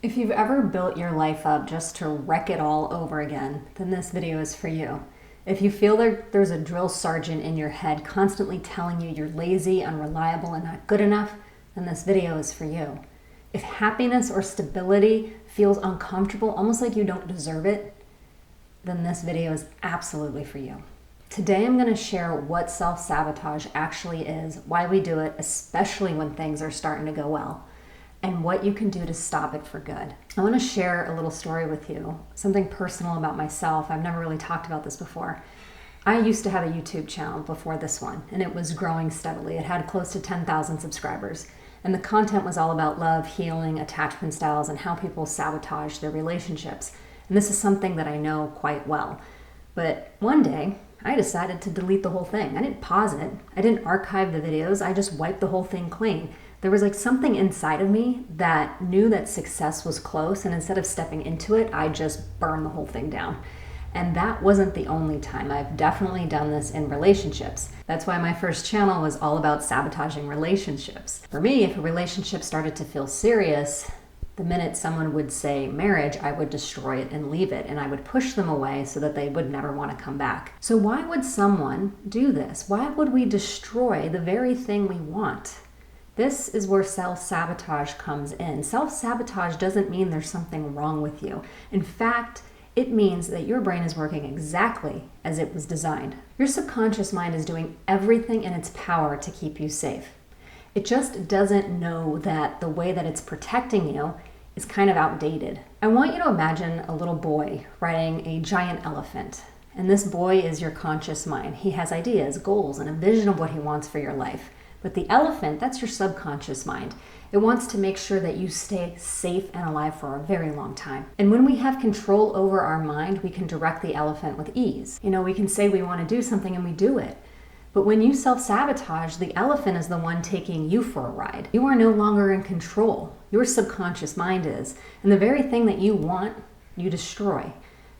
If you've ever built your life up just to wreck it all over again, then this video is for you. If you feel there's a drill sergeant in your head constantly telling you you're lazy, unreliable, and not good enough, then this video is for you. If happiness or stability feels uncomfortable, almost like you don't deserve it, then this video is absolutely for you. Today I'm going to share what self-sabotage actually is, why we do it, especially when things are starting to go well, and what you can do to stop it for good. I want to share a little story with you, something personal about myself. I've never really talked about this before. I used to have a YouTube channel before this one, and it was growing steadily. It had close to 10,000 subscribers, and the content was all about love, healing, attachment styles, and how people sabotage their relationships. And this is something that I know quite well. But one day, I decided to delete the whole thing. I didn't pause it. I didn't archive the videos. I just wiped the whole thing clean. There was like something inside of me that knew that success was close, and instead of stepping into it, I just burned the whole thing down. And that wasn't the only time. I've definitely done this in relationships. That's why my first channel was all about sabotaging relationships. For me, if a relationship started to feel serious, the minute someone would say marriage, I would destroy it and leave it, and I would push them away so that they would never want to come back. So why would someone do this? Why would we destroy the very thing we want? This is where self-sabotage comes in. Self-sabotage doesn't mean there's something wrong with you. In fact, it means that your brain is working exactly as it was designed. Your subconscious mind is doing everything in its power to keep you safe. It just doesn't know that the way that it's protecting you is kind of outdated. I want you to imagine a little boy riding a giant elephant. And this boy is your conscious mind. He has ideas, goals, and a vision of what he wants for your life. But the elephant, that's your subconscious mind. It wants to make sure that you stay safe and alive for a very long time. And when we have control over our mind, we can direct the elephant with ease. We can say we want to do something and we do it. But when you self-sabotage, the elephant is the one taking you for a ride. You are no longer in control. Your subconscious mind is. And the very thing that you want, you destroy.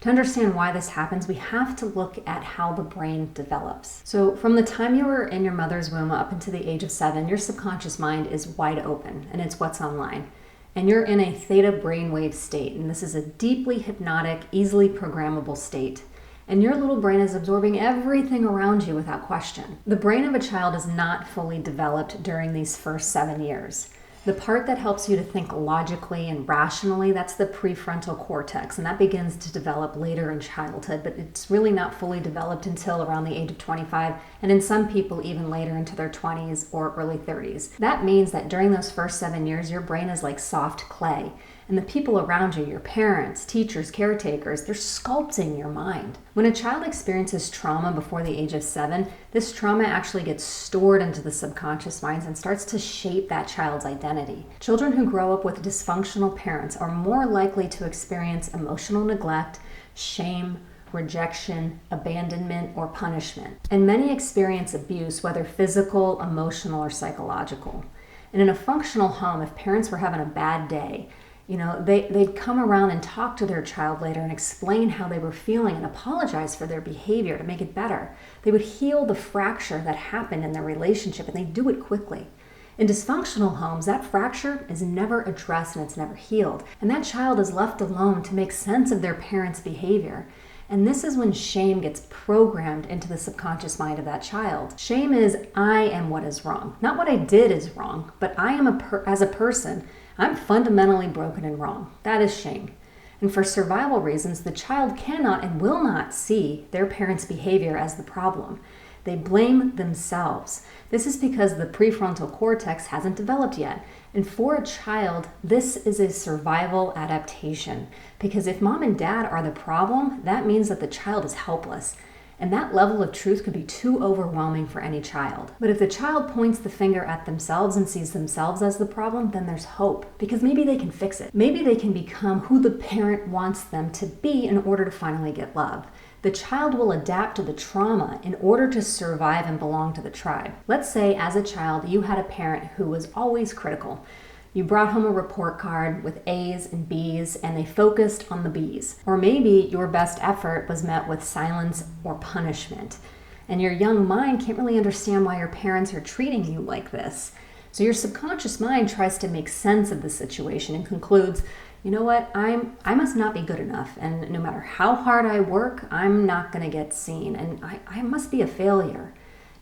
To understand why this happens, we have to look at how the brain develops. So from the time you were in your mother's womb up until the age of 7, your subconscious mind is wide open, and it's what's online. And you're in a theta brainwave state, and this is a deeply hypnotic, easily programmable state. And your little brain is absorbing everything around you without question. The brain of a child is not fully developed during these first 7 years. The part that helps you to think logically and rationally, that's the prefrontal cortex, and that begins to develop later in childhood, but it's really not fully developed until around the age of 25, and in some people even later into their 20s or early 30s. That means that during those first 7 years, your brain is like soft clay, and the people around you, your parents, teachers, caretakers, they're sculpting your mind. When a child experiences trauma before the age of 7, this trauma actually gets stored into the subconscious minds and starts to shape that child's identity. Children who grow up with dysfunctional parents are more likely to experience emotional neglect, shame, rejection, abandonment, or punishment. And many experience abuse, whether physical, emotional, or psychological. And in a functional home, if parents were having a bad day, they'd come around and talk to their child later and explain how they were feeling and apologize for their behavior to make it better. They would heal the fracture that happened in their relationship, and they do it quickly. In dysfunctional homes, that fracture is never addressed and it's never healed. And that child is left alone to make sense of their parents' behavior. And this is when shame gets programmed into the subconscious mind of that child. Shame is, I am what is wrong. Not what I did is wrong, but I am as a person, I'm fundamentally broken and wrong. That is shame. And for survival reasons, the child cannot and will not see their parents' behavior as the problem. They blame themselves. This is because the prefrontal cortex hasn't developed yet. And for a child, this is a survival adaptation. Because if mom and dad are the problem, that means that the child is helpless. And that level of truth could be too overwhelming for any child. But if the child points the finger at themselves and sees themselves as the problem, then there's hope. Because maybe they can fix it. Maybe they can become who the parent wants them to be in order to finally get love. The child will adapt to the trauma in order to survive and belong to the tribe. Let's say as a child, you had a parent who was always critical. You brought home a report card with A's and B's, and they focused on the B's. Or maybe your best effort was met with silence or punishment. And your young mind can't really understand why your parents are treating you like this. So your subconscious mind tries to make sense of the situation and concludes, you know what, I must not be good enough, and no matter how hard I work, I'm not going to get seen, and I must be a failure.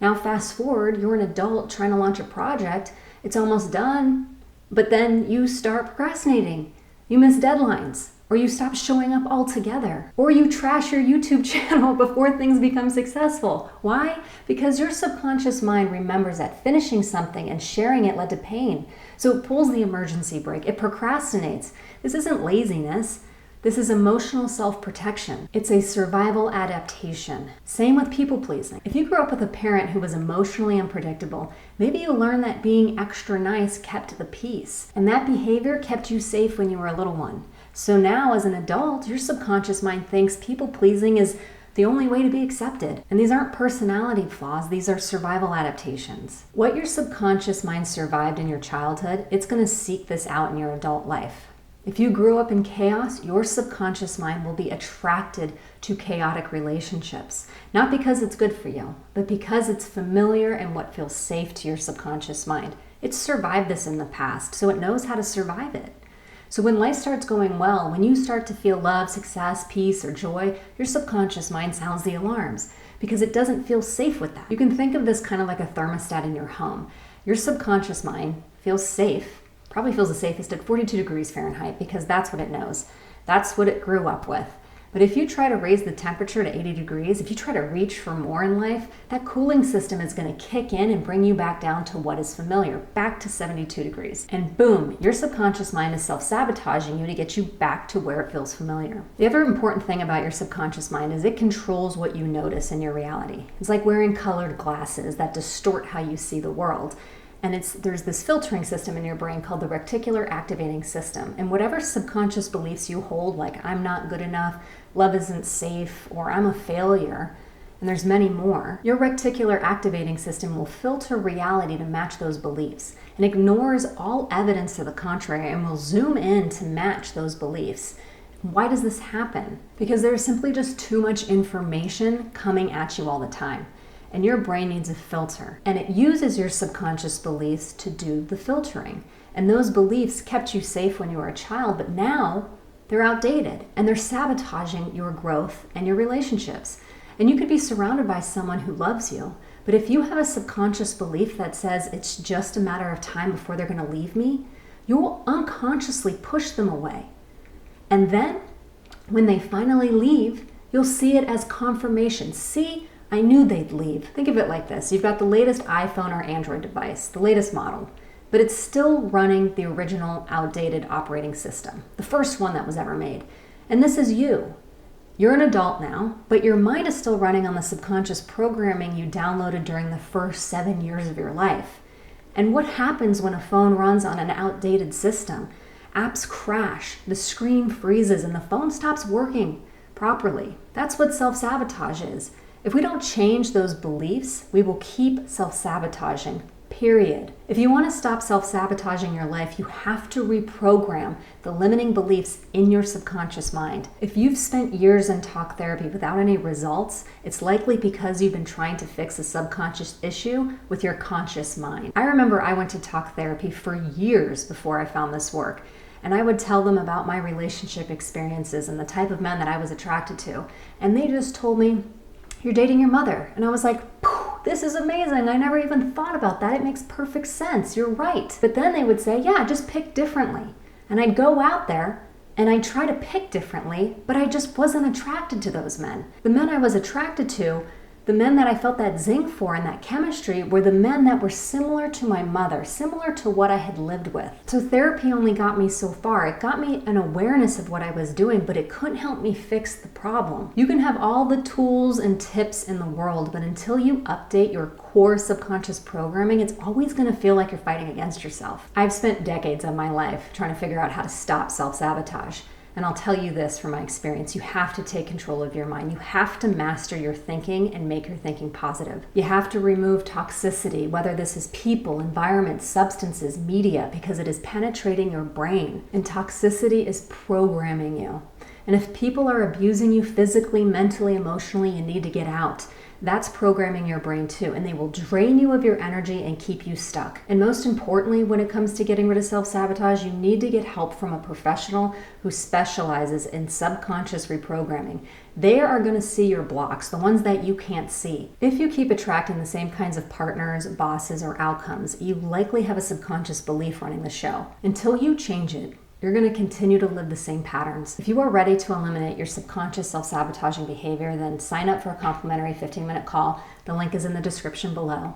Now fast forward, you're an adult trying to launch a project, it's almost done, but then you start procrastinating. You miss deadlines, or you stop showing up altogether, or you trash your YouTube channel before things become successful. Why? Because your subconscious mind remembers that finishing something and sharing it led to pain. So it pulls the emergency brake. It procrastinates. This isn't laziness. This is emotional self-protection. It's a survival adaptation. Same with people pleasing. If you grew up with a parent who was emotionally unpredictable, maybe you learned that being extra nice kept the peace, and that behavior kept you safe when you were a little one. So now as an adult, your subconscious mind thinks people pleasing is the only way to be accepted. And these aren't personality flaws, these are survival adaptations. What your subconscious mind survived in your childhood, it's going to seek this out in your adult life. If you grew up in chaos, your subconscious mind will be attracted to chaotic relationships. Not because it's good for you, but because it's familiar and what feels safe to your subconscious mind. It's survived this in the past, so it knows how to survive it. So when life starts going well, when you start to feel love, success, peace, or joy, your subconscious mind sounds the alarms because it doesn't feel safe with that. You can think of this kind of like a thermostat in your home. Your subconscious mind feels safe, probably feels the safest at 42 degrees Fahrenheit because that's what it knows. That's what it grew up with. But if you try to raise the temperature to 80 degrees, if you try to reach for more in life, that cooling system is going to kick in and bring you back down to what is familiar, back to 72 degrees. And boom, your subconscious mind is self-sabotaging you to get you back to where it feels familiar. The other important thing about your subconscious mind is it controls what you notice in your reality. It's like wearing colored glasses that distort how you see the world. And there's this filtering system in your brain called the reticular activating system. And whatever subconscious beliefs you hold, like I'm not good enough, love isn't safe, or I'm a failure, and there's many more, your reticular activating system will filter reality to match those beliefs and ignores all evidence to the contrary and will zoom in to match those beliefs. Why does this happen? Because there's simply just too much information coming at you all the time. And your brain needs a filter, and it uses your subconscious beliefs to do the filtering. And those beliefs kept you safe when you were a child, but now they're outdated and they're sabotaging your growth and your relationships. And you could be surrounded by someone who loves you, but if you have a subconscious belief that says it's just a matter of time before they're going to leave me, you will unconsciously push them away. And then when they finally leave, you'll see it as confirmation. See, I knew they'd leave. Think of it like this. You've got the latest iPhone or Android device, the latest model, but it's still running the original outdated operating system, the first one that was ever made. And this is you. You're an adult now, but your mind is still running on the subconscious programming you downloaded during the first 7 years of your life. And what happens when a phone runs on an outdated system? Apps crash, the screen freezes, and the phone stops working properly. That's what self-sabotage is. If we don't change those beliefs, we will keep self-sabotaging, period. If you want to stop self-sabotaging your life, you have to reprogram the limiting beliefs in your subconscious mind. If you've spent years in talk therapy without any results, it's likely because you've been trying to fix a subconscious issue with your conscious mind. I remember I went to talk therapy for years before I found this work. And I would tell them about my relationship experiences and the type of men that I was attracted to. And they just told me, "You're dating your mother." And I was like, this is amazing. I never even thought about that. It makes perfect sense. You're right. But then they would say, yeah, just pick differently. And I'd go out there and I'd try to pick differently, but I just wasn't attracted to those men. The men I was attracted to, the men that I felt that zing for and that chemistry were the men that were similar to my mother, similar to what I had lived with. So therapy only got me so far. It got me an awareness of what I was doing, but it couldn't help me fix the problem. You can have all the tools and tips in the world, but until you update your core subconscious programming, it's always going to feel like you're fighting against yourself. I've spent decades of my life trying to figure out how to stop self-sabotage. And I'll tell you this from my experience, you have to take control of your mind. You have to master your thinking and make your thinking positive. You have to remove toxicity, whether this is people, environment, substances, media, because it is penetrating your brain. And toxicity is programming you. And if people are abusing you physically, mentally, emotionally, you need to get out. That's programming your brain too, and they will drain you of your energy and keep you stuck. And most importantly, when it comes to getting rid of self-sabotage, you need to get help from a professional who specializes in subconscious reprogramming. They are going to see your blocks, the ones that you can't see. If you keep attracting the same kinds of partners, bosses, or outcomes, you likely have a subconscious belief running the show. Until you change it, you're going to continue to live the same patterns. If you are ready to eliminate your subconscious self-sabotaging behavior, then sign up for a complimentary 15-minute call. The link is in the description below.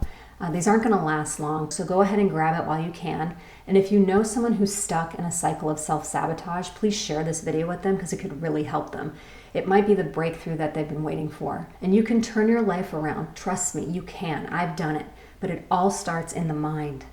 These aren't going to last long, so go ahead and grab it while you can. And if you know someone who's stuck in a cycle of self-sabotage, please share this video with them because it could really help them. It might be the breakthrough that they've been waiting for. And you can turn your life around. Trust me, you can. I've done it. But it all starts in the mind.